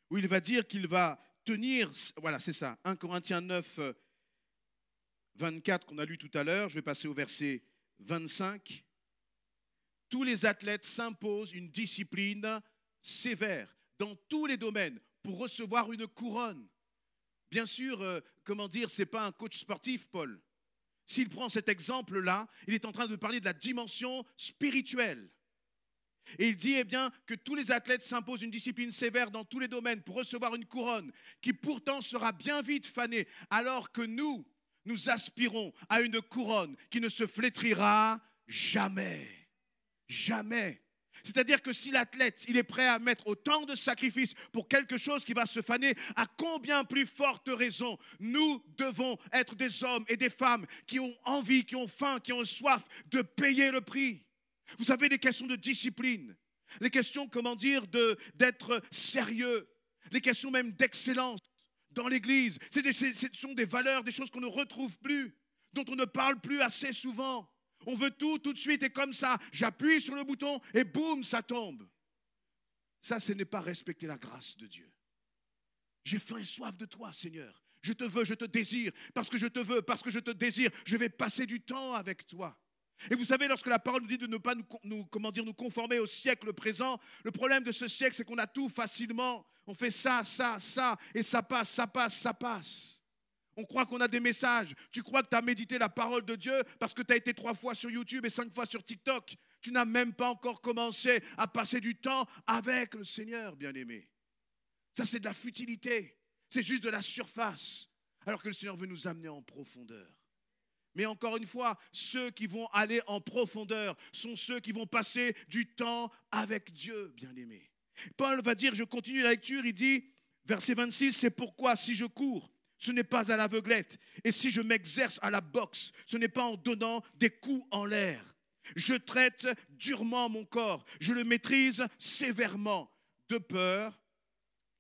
où il va dire qu'il va tenir, voilà c'est ça, 1 Corinthiens 9, 24 qu'on a lu tout à l'heure, je vais passer au verset 25. Tous les athlètes s'imposent une discipline sévère dans tous les domaines pour recevoir une couronne. Bien sûr, comment dire, ce n'est pas un coach sportif, Paul. S'il prend cet exemple-là, il est en train de parler de la dimension spirituelle. Et il dit eh bien, que tous les athlètes s'imposent une discipline sévère dans tous les domaines pour recevoir une couronne qui pourtant sera bien vite fanée, alors que nous aspirons à une couronne qui ne se flétrira jamais. Jamais. C'est-à-dire que si l'athlète, il est prêt à mettre autant de sacrifices pour quelque chose qui va se faner, à combien plus forte raison nous devons être des hommes et des femmes qui ont envie, qui ont faim, qui ont soif de payer le prix. Vous savez, les questions de discipline, les questions, comment dire, d'être sérieux, les questions même d'excellence dans l'Église, ce sont des valeurs, des choses qu'on ne retrouve plus, dont on ne parle plus assez souvent. On veut tout de suite et comme ça, j'appuie sur le bouton et boum, ça tombe. Ça, ce n'est pas respecter la grâce de Dieu. J'ai faim et soif de toi, Seigneur. Je te veux, je te désire. Parce que je te veux, parce que je te désire, je vais passer du temps avec toi. Et vous savez, lorsque la parole nous dit de ne pas nous conformer au siècle présent, le problème de ce siècle, c'est qu'on a tout facilement. On fait ça, et ça passe, ça passe, ça passe. On croit qu'on a des messages. Tu crois que tu as médité la parole de Dieu parce que tu as été 3 fois sur YouTube et 5 fois sur TikTok. Tu n'as même pas encore commencé à passer du temps avec le Seigneur, bien-aimé. Ça, c'est de la futilité. C'est juste de la surface. Alors que le Seigneur veut nous amener en profondeur. Mais encore une fois, ceux qui vont aller en profondeur sont ceux qui vont passer du temps avec Dieu, bien-aimé. Paul va dire, je continue la lecture, il dit, verset 26, c'est pourquoi si je cours, ce n'est pas à l'aveuglette. Et si je m'exerce à la boxe, ce n'est pas en donnant des coups en l'air. Je traite durement mon corps, je le maîtrise sévèrement, de peur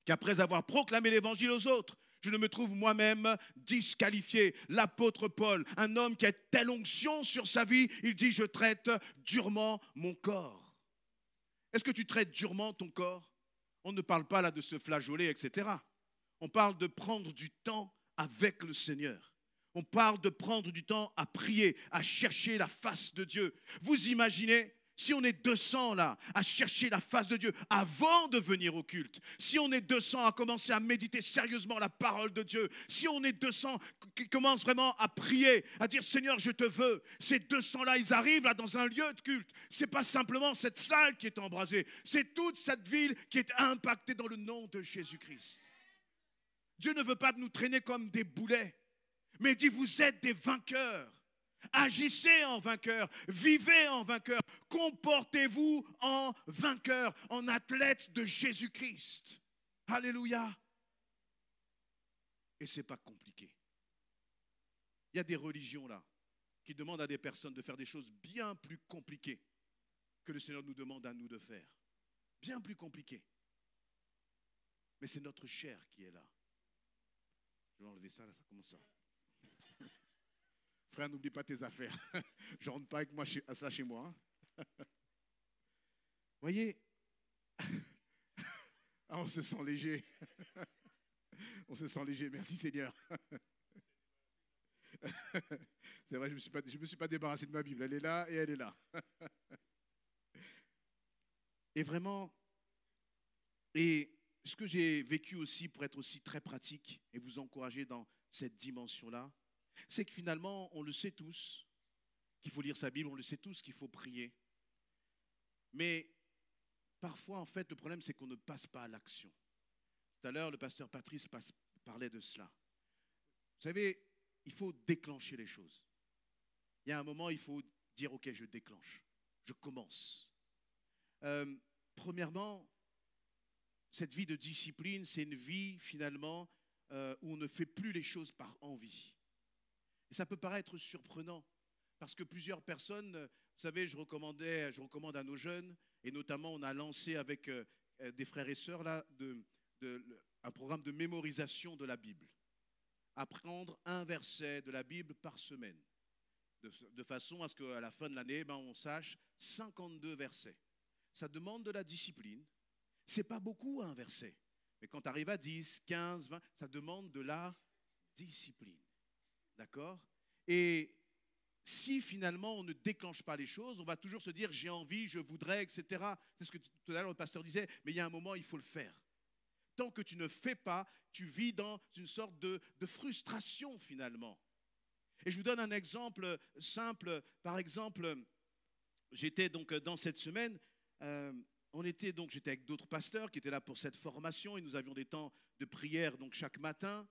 qu'après avoir proclamé l'évangile aux autres, je ne me trouve moi-même disqualifié. L'apôtre Paul, un homme qui a telle onction sur sa vie, il dit, je traite durement mon corps. Est-ce que tu traites durement ton corps? On ne parle pas là de se flageoler, etc. On parle de prendre du temps avec le Seigneur. On parle de prendre du temps à prier, à chercher la face de Dieu. Vous imaginez, si on est 200 là, à chercher la face de Dieu avant de venir au culte, si on est 200 à commencer à méditer sérieusement la parole de Dieu, si on est 200 qui commencent vraiment à prier, à dire Seigneur, je te veux, ces 200 là, ils arrivent là dans un lieu de culte. Ce n'est pas simplement cette salle qui est embrasée, c'est toute cette ville qui est impactée dans le nom de Jésus-Christ. Dieu ne veut pas nous traîner comme des boulets, mais il dit vous êtes des vainqueurs. Agissez en vainqueur, vivez en vainqueur, comportez-vous en vainqueur, en athlète de Jésus-Christ. Alléluia. Et ce n'est pas compliqué. Il y a des religions là qui demandent à des personnes de faire des choses bien plus compliquées que le Seigneur nous demande à nous de faire. Bien plus compliquées. Mais c'est notre chair qui est là. Je vais enlever ça, là, ça commence ça. Frère, n'oublie pas tes affaires. Je ne rentre pas avec moi à ça chez moi. Voyez, on se sent léger. On se sent léger. Merci Seigneur. C'est vrai, je ne me suis pas débarrassé de ma Bible. Elle est là et elle est là. Et vraiment, et ce que j'ai vécu aussi pour être aussi très pratique et vous encourager dans cette dimension-là, c'est que finalement, on le sait tous, qu'il faut lire sa Bible, on le sait tous qu'il faut prier. Mais parfois, en fait, le problème, c'est qu'on ne passe pas à l'action. Tout à l'heure, le pasteur Patrice parlait de cela. Vous savez, il faut déclencher les choses. Il y a un moment, il faut dire, OK, je déclenche, je commence. Premièrement, cette vie de discipline, c'est une vie, finalement, où on ne fait plus les choses par envie. Et ça peut paraître surprenant, parce que plusieurs personnes, vous savez, je recommande à nos jeunes, et notamment on a lancé avec des frères et sœurs là, un programme de mémorisation de la Bible. Apprendre un verset de la Bible par semaine, de façon à ce qu'à la fin de l'année, on sache 52 versets. Ça demande de la discipline. Ce n'est pas beaucoup un verset, mais quand tu arrives à 10, 15, 20, ça demande de la discipline. D'accord? Et si finalement on ne déclenche pas les choses, on va toujours se dire j'ai envie, je voudrais, etc. C'est ce que tout à l'heure le pasteur disait, mais il y a un moment, il faut le faire. Tant que tu ne fais pas, tu vis dans une sorte de frustration finalement. Et je vous donne un exemple simple. Par exemple, j'étais donc dans cette semaine, j'étais avec d'autres pasteurs qui étaient là pour cette formation et nous avions des temps de prière donc chaque matin.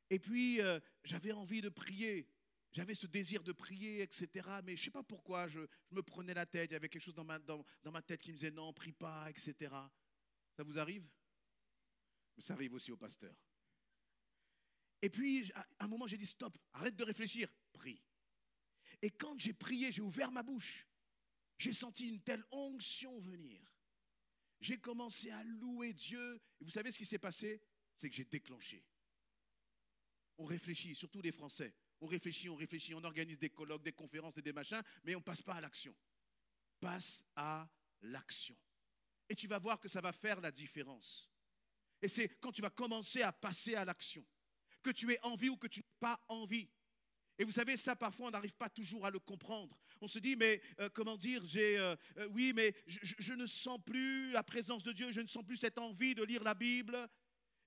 Et puis, j'avais envie de prier. J'avais ce désir de prier, etc. Mais je ne sais pas pourquoi, je me prenais la tête. Il y avait quelque chose dans ma tête qui me disait non, prie pas, etc. Ça vous arrive? Mais ça arrive aussi au pasteur. Et puis, à un moment, j'ai dit stop, arrête de réfléchir, prie. Et quand j'ai prié, j'ai ouvert ma bouche. J'ai senti une telle onction venir. J'ai commencé à louer Dieu. Et vous savez ce qui s'est passé? C'est que j'ai déclenché. On réfléchit, surtout les Français. On réfléchit, on organise des colloques, des conférences et des machins, mais on ne passe pas à l'action. Passe à l'action. Et tu vas voir que ça va faire la différence. Et c'est quand tu vas commencer à passer à l'action, que tu aies envie ou que tu n'aies pas envie. Et vous savez, ça, parfois, on n'arrive pas toujours à le comprendre. On se dit, mais comment dire, oui, mais je ne sens plus la présence de Dieu, je ne sens plus cette envie de lire la Bible.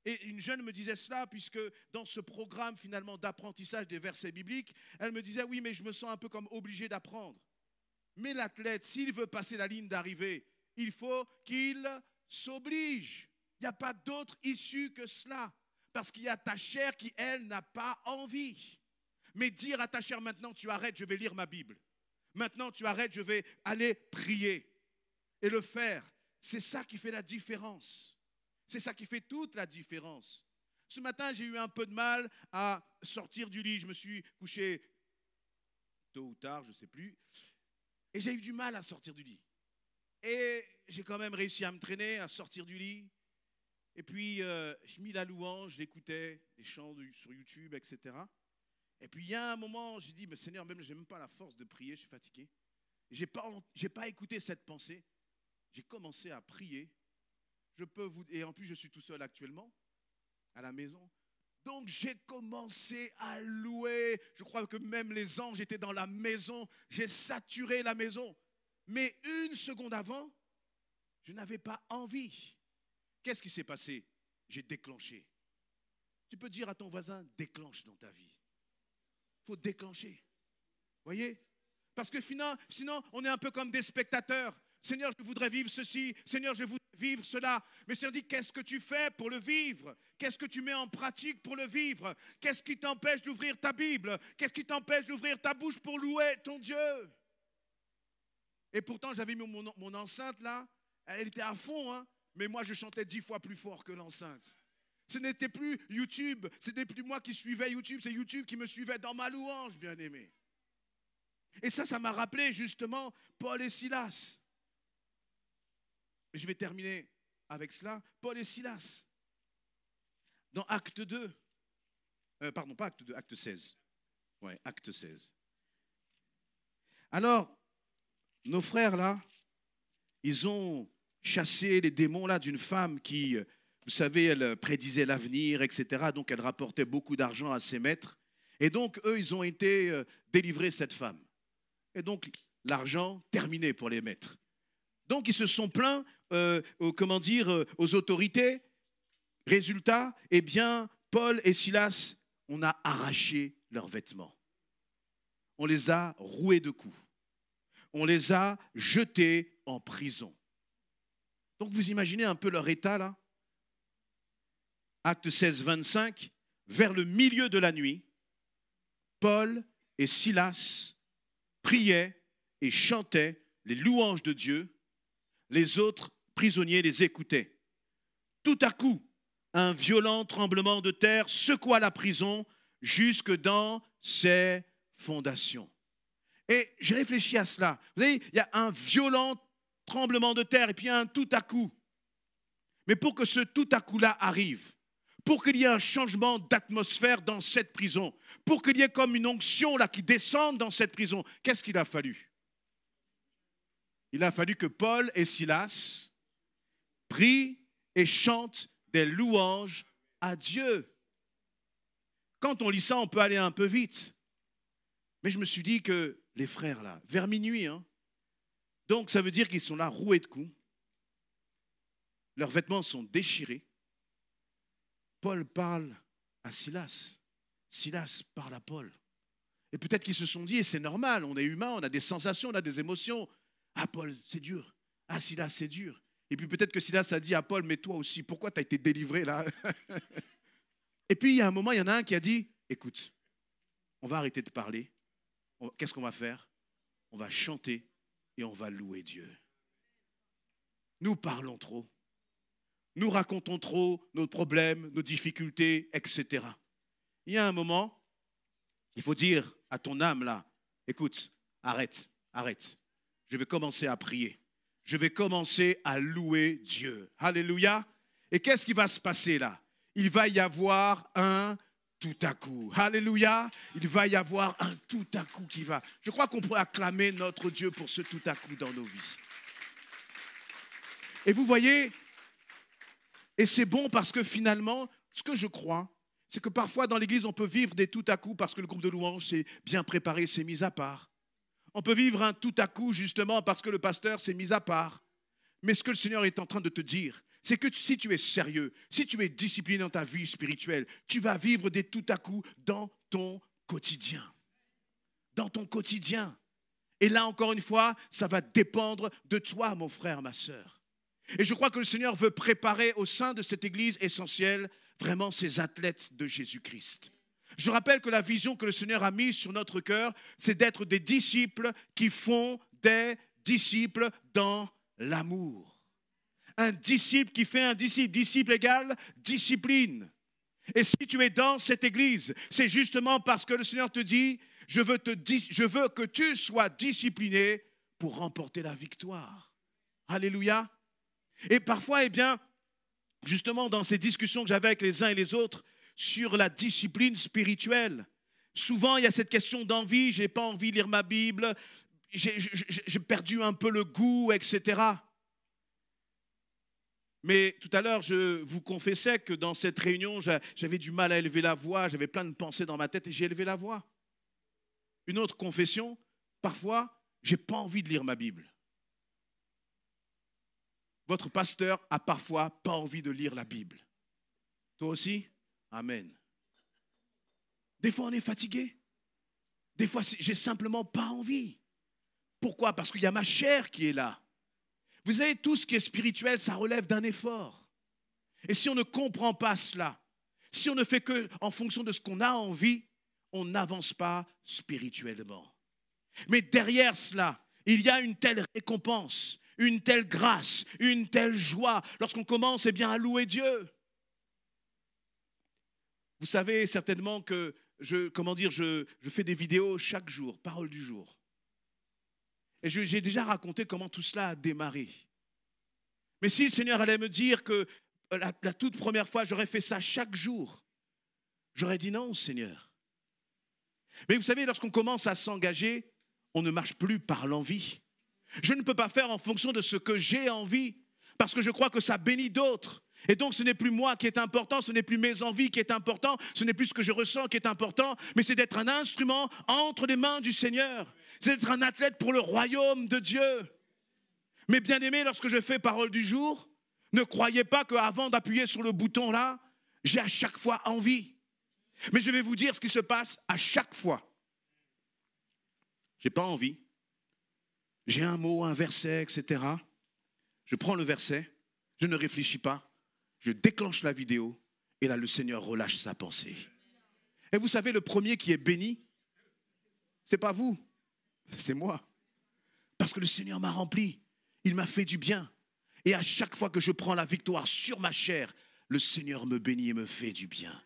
Et une jeune me disait cela, puisque dans ce programme, finalement, d'apprentissage des versets bibliques, elle me disait, oui, mais je me sens un peu comme obligé d'apprendre. Mais l'athlète, s'il veut passer la ligne d'arrivée, il faut qu'il s'oblige. Il n'y a pas d'autre issue que cela. Parce qu'il y a ta chair qui, elle, n'a pas envie. Mais dire à ta chair, maintenant tu arrêtes, je vais lire ma Bible. Maintenant tu arrêtes, je vais aller prier. Et le faire, c'est ça qui fait la différence. C'est ça qui fait toute la différence. Ce matin, j'ai eu un peu de mal à sortir du lit. Je me suis couché tôt ou tard, je ne sais plus. Et j'ai eu du mal à sortir du lit. Et j'ai quand même réussi à me traîner, à sortir du lit. Et puis, j'ai mis la louange, je l'écoutais, des chants sur YouTube, etc. Et puis, il y a un moment, j'ai dit, mais Seigneur, même, je n'ai même pas la force de prier, je suis fatigué. Je n'ai pas écouté cette pensée. J'ai commencé à prier. Et en plus, je suis tout seul actuellement, à la maison. Donc, j'ai commencé à louer. Je crois que même les anges étaient dans la maison. J'ai saturé la maison. Mais une seconde avant, je n'avais pas envie. Qu'est-ce qui s'est passé? J'ai déclenché. Tu peux dire à ton voisin, déclenche dans ta vie. Il faut déclencher. Voyez? Parce que sinon, on est un peu comme des spectateurs. Seigneur, je voudrais vivre ceci. Seigneur, je voudrais vivre cela. Mais Seigneur dit, qu'est-ce que tu fais pour le vivre? Qu'est-ce que tu mets en pratique pour le vivre? Qu'est-ce qui t'empêche d'ouvrir ta Bible? Qu'est-ce qui t'empêche d'ouvrir ta bouche pour louer ton Dieu? Et pourtant, j'avais mis mon enceinte là. Elle était à fond, hein. Mais moi, je chantais 10 fois plus fort que l'enceinte. Ce n'était plus YouTube, ce n'était plus moi qui suivais YouTube, c'est YouTube qui me suivait dans ma louange, bien-aimé. Et ça m'a rappelé justement Paul et Silas. Et je vais terminer avec cela. Paul et Silas. Dans Acte 2, pardon, pas Acte 2, Acte 16. Ouais, Acte 16. Alors, nos frères là, ils ont chassé les démons là d'une femme qui, vous savez, elle prédisait l'avenir, etc. Donc, elle rapportait beaucoup d'argent à ses maîtres. Et donc, eux, ils ont été délivrer cette femme. Et donc, l'argent terminé pour les maîtres. Donc, ils se sont plaints, aux autorités. Résultat, eh bien, Paul et Silas, on a arraché leurs vêtements. On les a roués de coups. On les a jetés en prison. Donc, vous imaginez un peu leur état, là? Acte 16, 25, vers le milieu de la nuit, Paul et Silas priaient et chantaient les louanges de Dieu. Les autres prisonniers les écoutaient. Tout à coup, un violent tremblement de terre secoua la prison jusque dans ses fondations. Et j'ai réfléchi à cela. Vous voyez, il y a un violent tremblement de terre et puis un tout à coup. Mais pour que ce tout à coup-là arrive, pour qu'il y ait un changement d'atmosphère dans cette prison, pour qu'il y ait comme une onction là qui descende dans cette prison, qu'est-ce qu'il a fallu? Il a fallu que Paul et Silas prient et chantent des louanges à Dieu. Quand on lit ça, on peut aller un peu vite. Mais je me suis dit que les frères là, vers minuit, donc ça veut dire qu'ils sont là roués de coups. Leurs vêtements sont déchirés. Paul parle à Silas. Silas parle à Paul. Et peut-être qu'ils se sont dit, et c'est normal, on est humain, on a des sensations, on a des émotions. Ah Paul, c'est dur. Ah Silas, c'est dur. Et puis peut-être que Silas a dit à Paul, mais toi aussi, pourquoi tu as été délivré là? Et puis il y a un moment, il y en a un qui a dit, écoute, on va arrêter de parler. Qu'est-ce qu'on va faire? On va chanter et on va louer Dieu. Nous parlons trop. Nous racontons trop nos problèmes, nos difficultés, etc. Il y a un moment, il faut dire à ton âme là, écoute, arrête. Je vais commencer à prier. Je vais commencer à louer Dieu. Alléluia. Et qu'est-ce qui va se passer là? Il va y avoir un tout à coup. Alléluia. Il va y avoir un tout à coup qui va. Je crois qu'on pourrait acclamer notre Dieu pour ce tout à coup dans nos vies. Et vous voyez, et c'est bon parce que finalement, ce que je crois, c'est que parfois dans l'église, on peut vivre des tout à coup parce que le groupe de louange s'est bien préparé, s'est mis à part. On peut vivre un tout à coup justement parce que le pasteur s'est mis à part. Mais ce que le Seigneur est en train de te dire, c'est que si tu es sérieux, si tu es discipliné dans ta vie spirituelle, tu vas vivre des tout à coup dans ton quotidien. Dans ton quotidien. Et là, encore une fois, ça va dépendre de toi, mon frère, ma sœur. Et je crois que le Seigneur veut préparer au sein de cette église essentielle vraiment ces athlètes de Jésus-Christ. Je rappelle que la vision que le Seigneur a mise sur notre cœur, c'est d'être des disciples qui font des disciples dans l'amour. Un disciple qui fait un disciple. Disciple égale discipline. Et si tu es dans cette église, c'est justement parce que le Seigneur te dit, je veux que tu sois discipliné pour remporter la victoire. Alléluia. Et parfois, eh bien, justement dans ces discussions que j'avais avec les uns et les autres sur la discipline spirituelle, souvent il y a cette question d'envie, je n'ai pas envie de lire ma Bible, j'ai perdu un peu le goût, etc. Mais tout à l'heure, je vous confessais que dans cette réunion, j'avais du mal à élever la voix, j'avais plein de pensées dans ma tête et j'ai élevé la voix. Une autre confession, parfois, je n'ai pas envie de lire ma Bible. Votre pasteur a parfois pas envie de lire la Bible. Toi aussi? Amen. Des fois, on est fatigué. Des fois, j'ai simplement pas envie. Pourquoi? Parce qu'il y a ma chair qui est là. Vous savez, tout ce qui est spirituel, ça relève d'un effort. Et si on ne comprend pas cela, si on ne fait que en fonction de ce qu'on a envie, on n'avance pas spirituellement. Mais derrière cela, il y a une telle récompense, une telle grâce, une telle joie lorsqu'on commence bien, à louer Dieu. Vous savez certainement que je fais des vidéos chaque jour, parole du jour. Et j'ai déjà raconté comment tout cela a démarré. Mais si le Seigneur allait me dire que la toute première fois, j'aurais fait ça chaque jour, j'aurais dit non, Seigneur. Mais vous savez, lorsqu'on commence à s'engager, on ne marche plus par l'envie. Je ne peux pas faire en fonction de ce que j'ai envie, parce que je crois que ça bénit d'autres. Et donc, ce n'est plus moi qui est important, ce n'est plus mes envies qui est important, ce n'est plus ce que je ressens qui est important, mais c'est d'être un instrument entre les mains du Seigneur. C'est d'être un athlète pour le royaume de Dieu. Mais bien aimé, lorsque je fais parole du jour, ne croyez pas qu'avant d'appuyer sur le bouton là, j'ai à chaque fois envie. Mais je vais vous dire ce qui se passe à chaque fois. Je n'ai pas envie. J'ai un mot, un verset, etc. Je prends le verset, je ne réfléchis pas, je déclenche la vidéo et là le Seigneur relâche sa pensée. Et vous savez, le premier qui est béni, ce n'est pas vous, c'est moi. Parce que le Seigneur m'a rempli, il m'a fait du bien. Et à chaque fois que je prends la victoire sur ma chair, le Seigneur me bénit et me fait du bien.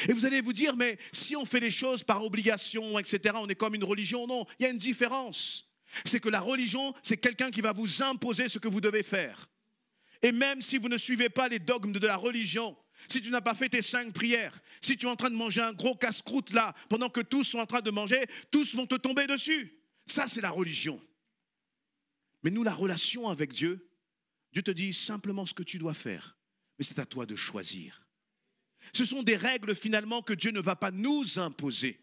Et vous allez vous dire, mais si on fait les choses par obligation, etc., on est comme une religion. Non, il y a une différence. C'est que la religion, c'est quelqu'un qui va vous imposer ce que vous devez faire. Et même si vous ne suivez pas les dogmes de la religion, si tu n'as pas fait tes 5 prières, si tu es en train de manger un gros casse-croûte là, pendant que tous sont en train de manger, tous vont te tomber dessus. Ça, c'est la religion. Mais nous, la relation avec Dieu, Dieu te dit simplement ce que tu dois faire. Mais c'est à toi de choisir. Ce sont des règles finalement que Dieu ne va pas nous imposer,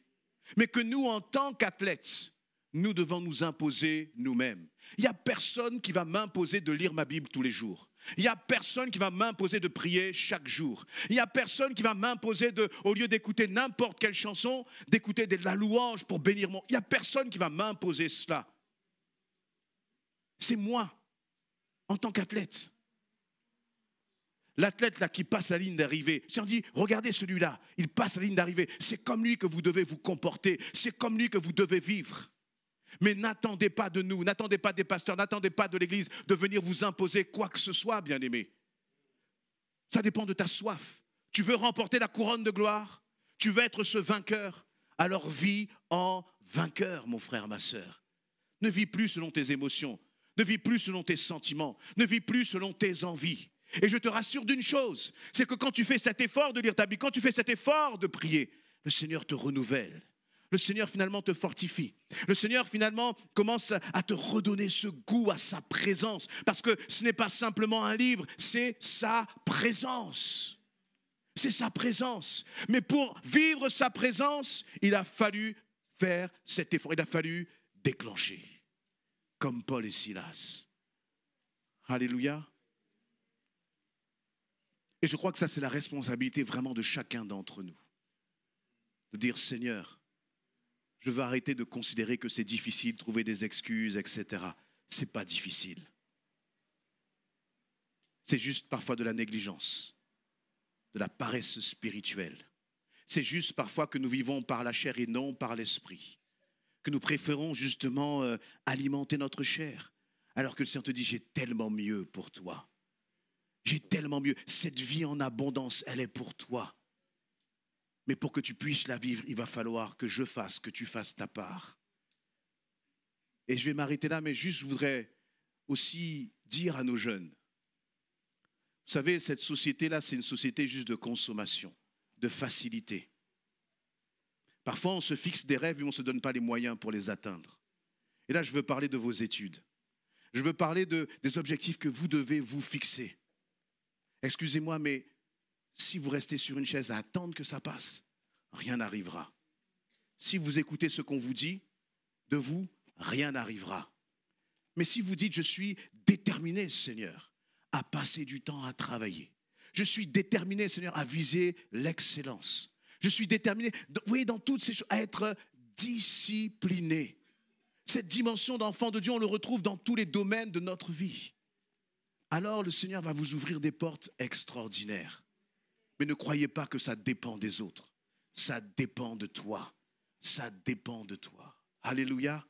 mais que nous, en tant qu'athlètes, nous devons nous imposer nous-mêmes. Il n'y a personne qui va m'imposer de lire ma Bible tous les jours. Il n'y a personne qui va m'imposer de prier chaque jour. Il n'y a personne qui va m'imposer au lieu d'écouter n'importe quelle chanson, d'écouter de la louange pour bénir mon... Il n'y a personne qui va m'imposer cela. C'est moi, en tant qu'athlète. L'athlète là qui passe la ligne d'arrivée, si on dit, regardez celui-là, il passe la ligne d'arrivée, c'est comme lui que vous devez vous comporter, c'est comme lui que vous devez vivre. Mais n'attendez pas de nous, n'attendez pas des pasteurs, n'attendez pas de l'église de venir vous imposer quoi que ce soit, bien-aimé. Ça dépend de ta soif. Tu veux remporter la couronne de gloire? Tu veux être ce vainqueur? Alors vis en vainqueur, mon frère, ma sœur. Ne vis plus selon tes émotions, ne vis plus selon tes sentiments, ne vis plus selon tes envies. Et je te rassure d'une chose, c'est que quand tu fais cet effort de lire ta Bible, quand tu fais cet effort de prier, le Seigneur te renouvelle. Le Seigneur finalement te fortifie. Le Seigneur finalement commence à te redonner ce goût à sa présence. Parce que ce n'est pas simplement un livre, c'est sa présence. C'est sa présence. Mais pour vivre sa présence, il a fallu faire cet effort. Il a fallu déclencher. Comme Paul et Silas. Alléluia. Et je crois que ça, c'est la responsabilité vraiment de chacun d'entre nous. De dire, Seigneur, je veux arrêter de considérer que c'est difficile, trouver des excuses, etc. Ce n'est pas difficile. C'est juste parfois de la négligence, de la paresse spirituelle. C'est juste parfois que nous vivons par la chair et non par l'esprit. Que nous préférons justement alimenter notre chair. Alors que le Seigneur te dit, j'ai tellement mieux pour toi. J'ai tellement mieux. Cette vie en abondance, elle est pour toi. Mais pour que tu puisses la vivre, il va falloir que je fasse, que tu fasses ta part. Et je vais m'arrêter là, mais juste je voudrais aussi dire à nos jeunes, vous savez, cette société-là, c'est une société juste de consommation, de facilité. Parfois, on se fixe des rêves et on ne se donne pas les moyens pour les atteindre. Et là, je veux parler de vos études. Je veux parler des objectifs que vous devez vous fixer. Excusez-moi, mais si vous restez sur une chaise à attendre que ça passe, rien n'arrivera. Si vous écoutez ce qu'on vous dit, de vous, rien n'arrivera. Mais si vous dites, je suis déterminé, Seigneur, à passer du temps à travailler. Je suis déterminé, Seigneur, à viser l'excellence. Je suis déterminé, vous voyez, dans toutes ces choses, à être discipliné. Cette dimension d'enfant de Dieu, on le retrouve dans tous les domaines de notre vie. Alors le Seigneur va vous ouvrir des portes extraordinaires. Mais ne croyez pas que ça dépend des autres. Ça dépend de toi. Ça dépend de toi. Alléluia.